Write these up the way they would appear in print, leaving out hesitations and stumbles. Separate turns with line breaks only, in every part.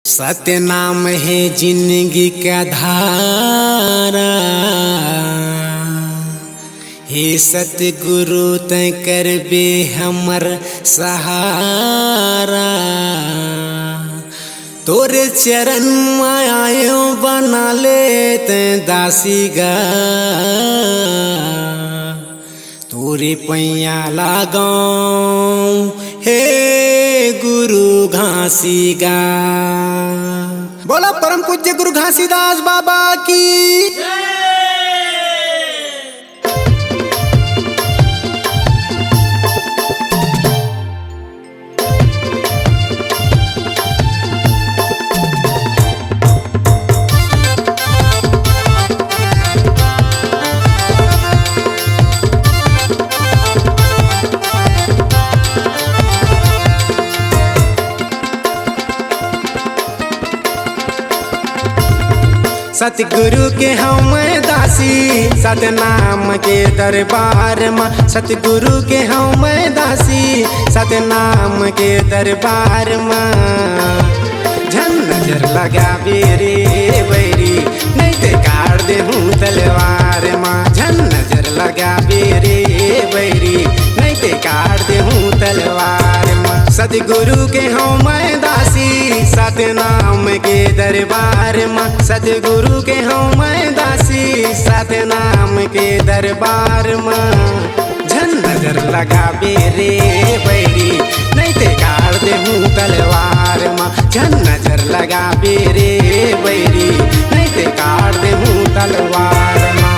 सत्य नाम है जिंदगी का धारा। हे सतगुरु तय कर बे हमर सहारा। तोरे चरण में आयो बना ले तय दासी गा। तोरे पैया लागो हे गुरु घासीगा। बोला परम पूज्य गुरु घासीदास बाबा की। सतगुरु के हम दासी सतनाम के दरबार में। सतगुरु के हम दासी सतनाम के दरबार में। झन नजर लगा बेरे बैरी नहीं ते काट दे हूँ तलवार माँ। झन नजर लगा बेरे बैरी नहीं ते काट दे हूँ तलवार माँ। सतगुरु के हम दासी सतनाम के दरबार में। सतगुरु के हम दासी सतनाम के दरबार में। झन नजर लगा बेरे बैरी नहीं ते काट दे हूँ तलवार माँ। झन नजर लगा बेरे बैरी नहीं ते काट दे हूँ तलवार माँ।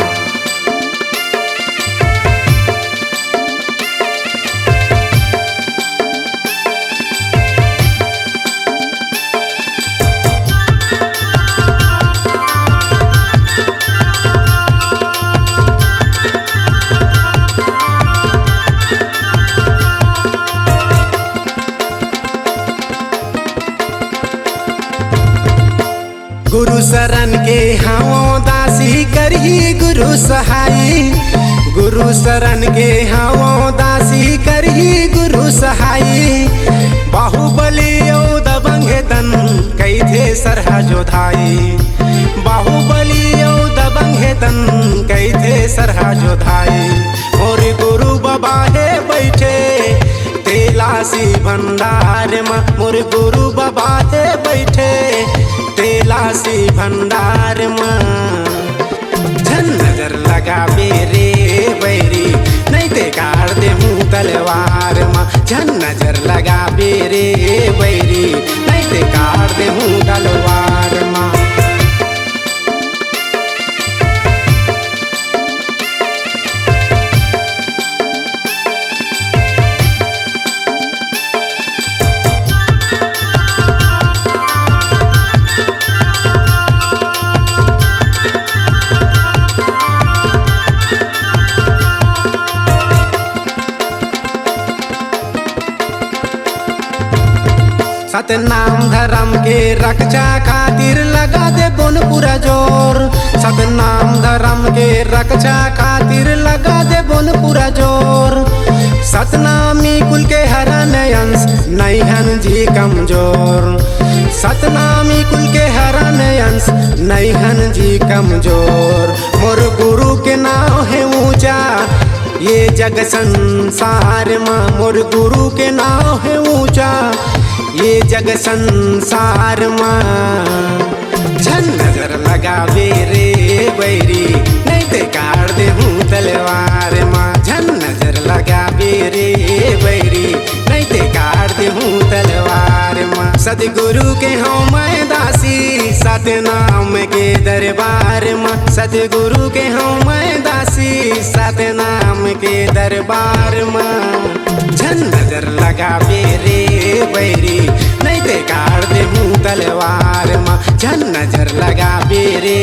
गुरु शरण के हाँ दासी करही गुरु सहाई। गुरु शरण के हाँ दासी करही गुरु सहाई। बाहुबली दबंग तन कई थे सरहा जोधाई। बाहुबली दबंग तन कई थे सरहा जोधाई। और गुरु बाबा है बैठे तेलासी भंडार में। मोर गुरु बाबा है बैठे तेलासी भंडार में। झन नजर लगा बेरे बैरी नहीं ते काट दे हूँ तलवार माँ। झन नजर लगा बेरे बैरी नहीं ते काट दे हूँ तलवार माँ। सतनाम धर्म के रक्षा खातिर लगा दे बोन पूरा जोर। सतनाम धर्म के रक्षा खातिर लगा दे बोन पूरा जोर। सतनामी कुल के हरन अंश नहीं हन जी कमजोर। सतनामी कुल के हरन अंश नहीं हन जी कमजोर। मोर गुरु के नाम है ऊंचा ये जग संसार माँ। मोर गुरु के नाम है ऊंचा ये जग संसार माँ। झन नजर लगा बेरे बैरी नहीं ते काट दे हूँ तलवार माँ। झन नजर लगा बेरे बैरी नहीं ते काट दे हूँ तलवार माँ। सतगुरु के हम दासी सतनाम के दरबार में। सतगुरु के हम दासी सतनाम के दरबार में। झन नजर लगा बेरे बैरी नहीं ते काट दे हूँ तलवार माँ। झन नजर लगा बेरे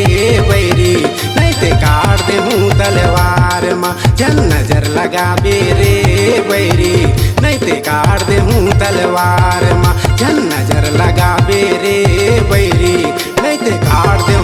बैरी नहीं ते काट दे हूँ तलवार माँ। झन नजर लगा बेरे बैरी नहीं ते काट दे हूँ तलवार माँ। झन नजर लगा बेरे बैरी नहीं ते काट दे